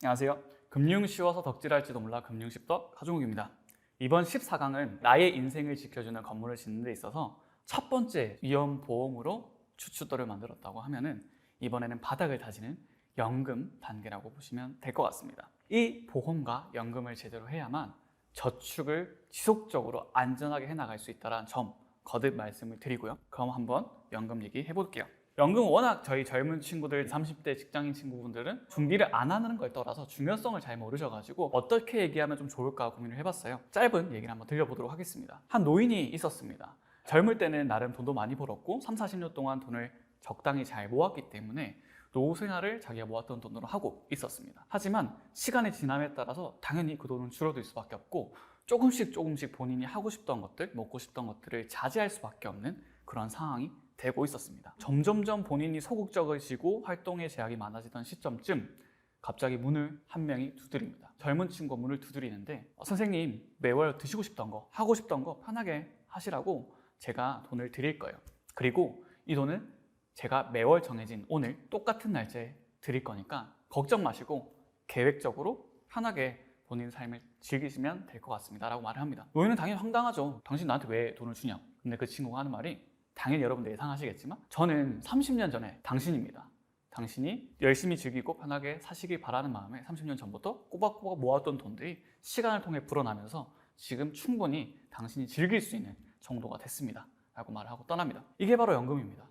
안녕하세요. 금융 쉬워서 덕질할지도 몰라 금융십덕 하종욱입니다. 이번 14강은 나의 인생을 지켜주는 건물을 짓는 데 있어서 첫 번째 위험보험으로 추추도를 만들었다고 하면은 이번에는 바닥을 다지는 연금 단계라고 보시면 될 것 같습니다. 이 보험과 연금을 제대로 해야만 저축을 지속적으로 안전하게 해나갈 수 있다는 점 거듭 말씀을 드리고요. 그럼 한번 연금 얘기 해볼게요. 연금은 워낙 저희 젊은 친구들, 30대 직장인 친구분들은 준비를 안 하는 걸 떠나서 중요성을 잘 모르셔가지고 어떻게 얘기하면 좀 좋을까 고민을 해봤어요. 짧은 얘기를 한번 들려보도록 하겠습니다. 한 노인이 있었습니다. 젊을 때는 나름 돈도 많이 벌었고 3, 40년 동안 돈을 적당히 잘 모았기 때문에 노후 생활을 자기가 모았던 돈으로 하고 있었습니다. 하지만 시간이 지남에 따라서 당연히 그 돈은 줄어들 수밖에 없고 조금씩 본인이 하고 싶던 것들, 먹고 싶던 것들을 자제할 수밖에 없는 그런 상황이 되고 있었습니다. 점점점 본인이 소극적이시고 활동의 제약이 많아지던 시점쯤 갑자기 문을 한 명이 두드립니다. 젊은 친구가 문을 두드리는데 선생님, 매월 드시고 싶던 거, 하고 싶던 거 편하게 하시라고 제가 돈을 드릴 거예요. 그리고 이 돈은 제가 매월 정해진 오늘 똑같은 날짜에 드릴 거니까 걱정 마시고 계획적으로 편하게 본인 삶을 즐기시면 될 것 같습니다 라고 말을 합니다. 노인은 당연히 황당하죠. 당신 나한테 왜 돈을 주냐. 근데 그 친구가 하는 말이 당연히 여러분들 예상하시겠지만 저는 30년 전에 당신입니다. 당신이 열심히 즐기고 편하게 사시길 바라는 마음에 30년 전부터 꼬박꼬박 모았던 돈들이 시간을 통해 불어나면서 지금 충분히 당신이 즐길 수 있는 정도가 됐습니다 라고 말을 하고 떠납니다. 이게 바로 연금입니다.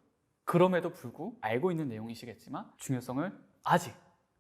그럼에도 불구하고 알고 있는 내용이시겠지만 중요성을 아직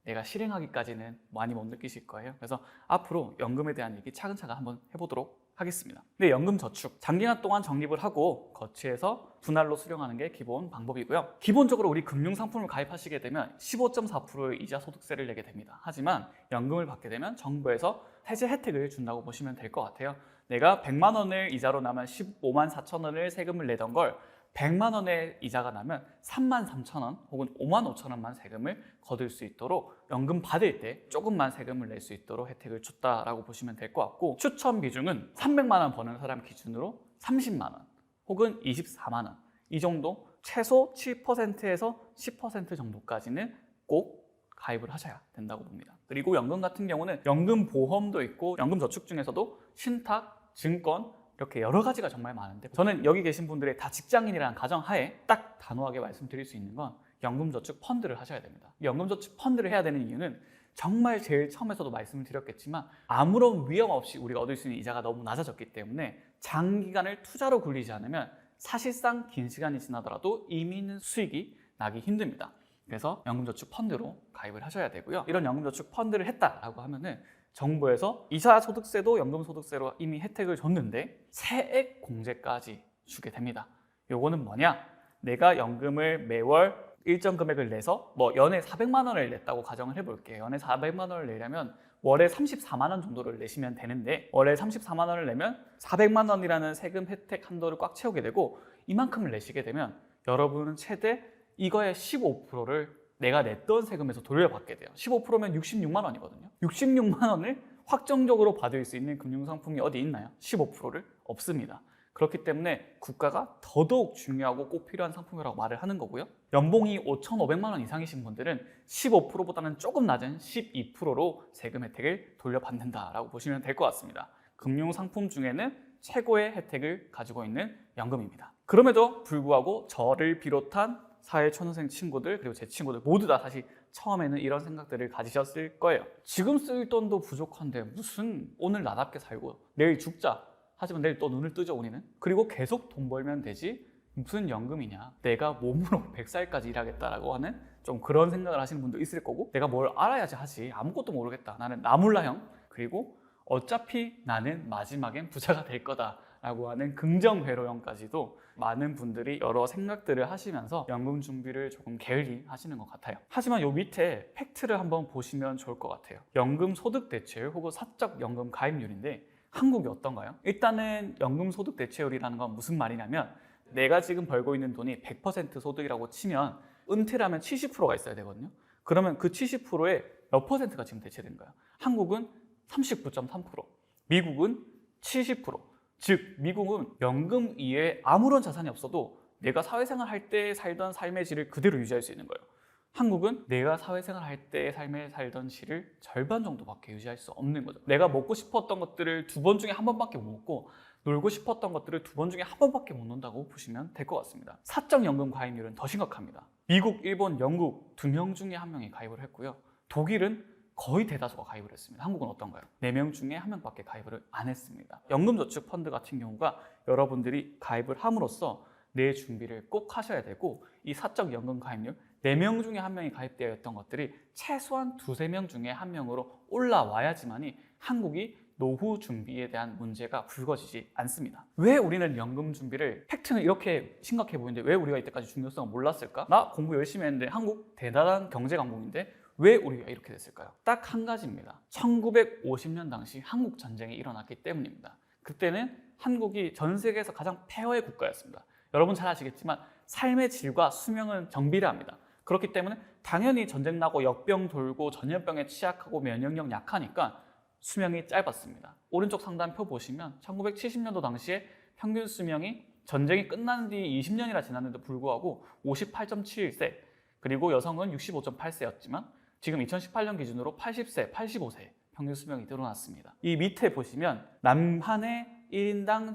내가 실행하기까지는 많이 못 느끼실 거예요. 그래서 앞으로 연금에 대한 얘기 차근차근 한번 해보도록 하겠습니다. 근데 연금 저축, 장기간 동안 적립을 하고 거치해서 분할로 수령하는 게 기본 방법이고요. 기본적으로 우리 금융상품을 가입하시게 되면 15.4%의 이자 소득세를 내게 됩니다. 하지만 연금을 받게 되면 정부에서 세제 혜택을 준다고 보시면 될 것 같아요. 내가 100만 원을 이자로 나면 15만 4천 원을 세금을 내던 걸 100만 원의 이자가 나면 3만 3천 원 혹은 5만 5천 원만 세금을 거둘 수 있도록 연금 받을 때 조금만 세금을 낼 수 있도록 혜택을 줬다라고 보시면 될 것 같고 추천 비중은 300만 원 버는 사람 기준으로 30만 원 혹은 24만 원 이 정도 최소 7%에서 10% 정도까지는 꼭 가입을 하셔야 된다고 봅니다. 그리고 연금 같은 경우는 연금 보험도 있고 연금 저축 중에서도 신탁, 증권 이렇게 여러 가지가 정말 많은데 저는 여기 계신 분들의 다 직장인이라는 가정하에 딱 단호하게 말씀드릴 수 있는 건 연금저축 펀드를 하셔야 됩니다. 연금저축 펀드를 해야 되는 이유는 정말 제일 처음에서도 말씀을 드렸겠지만 아무런 위험 없이 우리가 얻을 수 있는 이자가 너무 낮아졌기 때문에 장기간을 투자로 굴리지 않으면 사실상 긴 시간이 지나더라도 의미 있는 수익이 나기 힘듭니다. 그래서 연금저축 펀드로 가입을 하셔야 되고요. 이런 연금저축 펀드를 했다라고 하면은 정부에서 이자 소득세도 연금 소득세로 이미 혜택을 줬는데 세액 공제까지 주게 됩니다. 요거는 뭐냐? 내가 연금을 매월 일정 금액을 내서 연에 400만 원을 냈다고 가정을 해볼게요. 연에 400만 원을 내려면 월에 34만 원 정도를 내시면 되는데 월에 34만 원을 내면 400만 원이라는 세금 혜택 한도를 꽉 채우게 되고 이만큼을 내시게 되면 여러분은 최대 이거의 15%를 내가 냈던 세금에서 돌려받게 돼요. 15%면 66만 원이거든요. 66만 원을 확정적으로 받을 수 있는 금융상품이 어디 있나요? 15%를 없습니다. 그렇기 때문에 국가가 더더욱 중요하고 꼭 필요한 상품이라고 말을 하는 거고요. 연봉이 5,500만 원 이상이신 분들은 15%보다는 조금 낮은 12%로 세금 혜택을 돌려받는다라고 보시면 될 것 같습니다. 금융상품 중에는 최고의 혜택을 가지고 있는 연금입니다. 그럼에도 불구하고 저를 비롯한 사회초년생 친구들 그리고 제 친구들 모두 다 사실 처음에는 이런 생각들을 가지셨을 거예요. 지금 쓸 돈도 부족한데 무슨 오늘 나답게 살고 내일 죽자. 하지만 내일 또 눈을 뜨죠 우리는. 그리고 계속 돈 벌면 되지 무슨 연금이냐. 내가 몸으로 100살까지 일하겠다라고 하는 좀 그런 생각을 하시는 분도 있을 거고 내가 뭘 알아야지 하지 아무것도 모르겠다. 나는 나몰라형 그리고 어차피 나는 마지막엔 부자가 될 거다 라고 하는 긍정회로형까지도 많은 분들이 여러 생각들을 하시면서 연금 준비를 조금 게을리 하시는 것 같아요. 하지만 요 밑에 팩트를 한번 보시면 좋을 것 같아요. 연금 소득 대체율 혹은 사적 연금 가입률인데 한국이 어떤가요? 일단은 연금 소득 대체율이라는 건 무슨 말이냐면 내가 지금 벌고 있는 돈이 100% 소득이라고 치면 은퇴라면 70%가 있어야 되거든요. 그러면 그 70%의 몇 퍼센트가 지금 대체된 거예요? 한국은 39.3%, 미국은 70%. 즉 미국은 연금 이외에 아무런 자산이 없어도 내가 사회생활 할 때 살던 삶의 질을 그대로 유지할 수 있는 거예요. 한국은 내가 사회생활 할 때의 삶에 살던 시를 절반 정도밖에 유지할 수 없는 거죠. 내가 먹고 싶었던 것들을 2번 중에 1번밖에 못 먹고 놀고 싶었던 것들을 2번 중에 1번밖에 못 논다고 보시면 될 것 같습니다. 사적연금 가입률은 더 심각합니다. 미국, 일본, 영국 2명 중에 1명이 가입을 했고요. 독일은 거의 대다수가 가입을 했습니다. 한국은 어떤가요? 4명 중에 1명밖에 가입을 안 했습니다. 연금저축펀드 같은 경우가 여러분들이 가입을 함으로써 내 준비를 꼭 하셔야 되고, 이 사적연금 가입률 4명 중에 1명이 가입되어 있던 것들이 최소한 2~3명 중에 1명으로 올라와야지만이 한국이 노후 준비에 대한 문제가 불거지지 않습니다. 왜 우리는 연금 준비를, 팩트는 이렇게 심각해 보이는데 왜 우리가 이때까지 중요성을 몰랐을까? 나 공부 열심히 했는데 한국 대단한 경제 강국인데 왜 우리가 이렇게 됐을까요? 딱 한 가지입니다. 1950년 당시 한국 전쟁이 일어났기 때문입니다. 그때는 한국이 전 세계에서 가장 폐허의 국가였습니다. 여러분 잘 아시겠지만 삶의 질과 수명은 정비례합니다. 그렇기 때문에 당연히 전쟁 나고 역병 돌고 전염병에 취약하고 면역력 약하니까 수명이 짧았습니다. 오른쪽 상단표 보시면 1970년도 당시에 평균 수명이 전쟁이 끝난 뒤 20년이나 지났는데도 불구하고 58.71세, 그리고 여성은 65.8세였지만 지금 2018년 기준으로 80세, 85세 평균 수명이 늘어났습니다. 이 밑에 보시면 남한의 1인당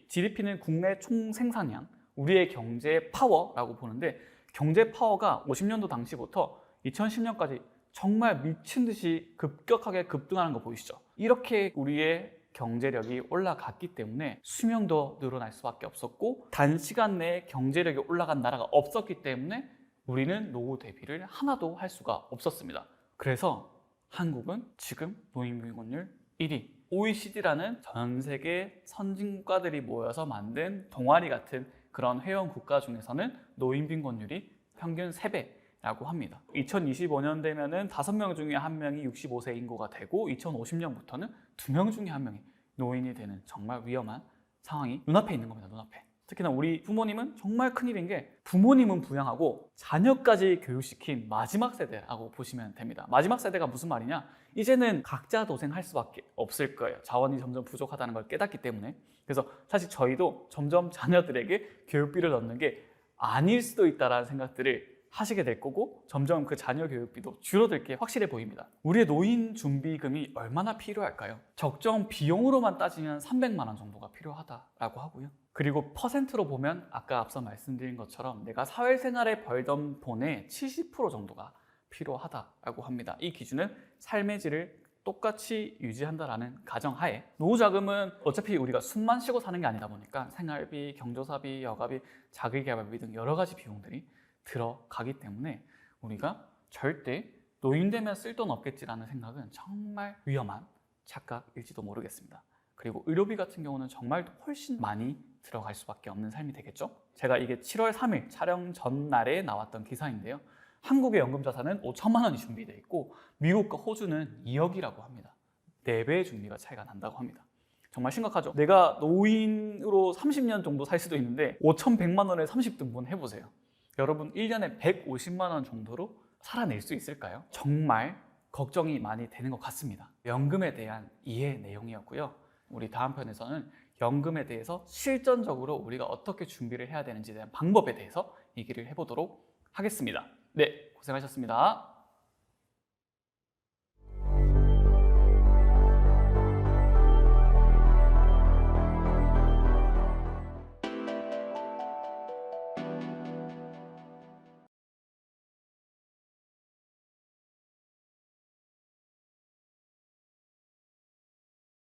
GDP는 국내 총생산량, 우리의 경제 파워라고 보는데, 경제 파워가 50년도 당시부터 2010년까지 정말 미친 듯이 급격하게 급등하는 거 보이시죠? 이렇게 우리의 경제력이 올라갔기 때문에 수명도 늘어날 수밖에 없었고, 단시간 내에 경제력이 올라간 나라가 없었기 때문에 우리는 노후 대비를 하나도 할 수가 없었습니다. 그래서 한국은 지금 노인빈곤율 1위, OECD라는 전 세계 선진국가들이 모여서 만든 동아리 같은 그런 회원 국가 중에서는 노인빈곤율이 평균 3배라고 합니다. 2025년 되면은 5명 중에 1명이 65세 인구가 되고, 2050년부터는 2명 중에 1명이 노인이 되는 정말 위험한 상황이 눈앞에 있는 겁니다. 눈앞에. 특히나 우리 부모님은 정말 큰일인 게, 부모님은 부양하고 자녀까지 교육시킨 마지막 세대라고 보시면 됩니다. 마지막 세대가 무슨 말이냐? 이제는 각자 도생할 수밖에 없을 거예요. 자원이 점점 부족하다는 걸 깨닫기 때문에. 그래서 사실 저희도 점점 자녀들에게 교육비를 넣는 게 아닐 수도 있다는 생각들을 하시게 될 거고, 점점 그 자녀 교육비도 줄어들 게 확실해 보입니다. 우리의 노인 준비금이 얼마나 필요할까요? 적정 비용으로만 따지면 300만 원 정도가 필요하다라고 하고요. 그리고 퍼센트로 보면 아까 앞서 말씀드린 것처럼 내가 사회생활에 벌던 돈의 70% 정도가 필요하다라고 합니다. 이 기준은 삶의 질을 똑같이 유지한다라는 가정하에, 노후자금은 어차피 우리가 숨만 쉬고 사는 게 아니다 보니까 생활비, 경조사비, 여가비, 자기개발비 등 여러 가지 비용들이 들어가기 때문에 우리가 절대 노인 되면 쓸 돈 없겠지라는 생각은 정말 위험한 착각일지도 모르겠습니다. 그리고 의료비 같은 경우는 정말 훨씬 많이 들어갈 수밖에 없는 삶이 되겠죠. 제가 이게 7월 3일 촬영 전날에 나왔던 기사인데요. 한국의 연금자산은 5천만 원이 준비되어 있고 미국과 호주는 2억이라고 합니다. 4배의 준비가 차이가 난다고 합니다. 정말 심각하죠. 내가 노인으로 30년 정도 살 수도 있는데 5,100만 원에 30등분 해보세요. 여러분 1년에 150만 원 정도로 살아낼 수 있을까요? 정말 걱정이 많이 되는 것 같습니다. 연금에 대한 이해 내용이었고요. 우리 다음 편에서는 연금에 대해서 실전적으로 우리가 어떻게 준비를 해야 되는지에 대한 방법에 대해서 얘기를 해보도록 하겠습니다. 네, 고생하셨습니다.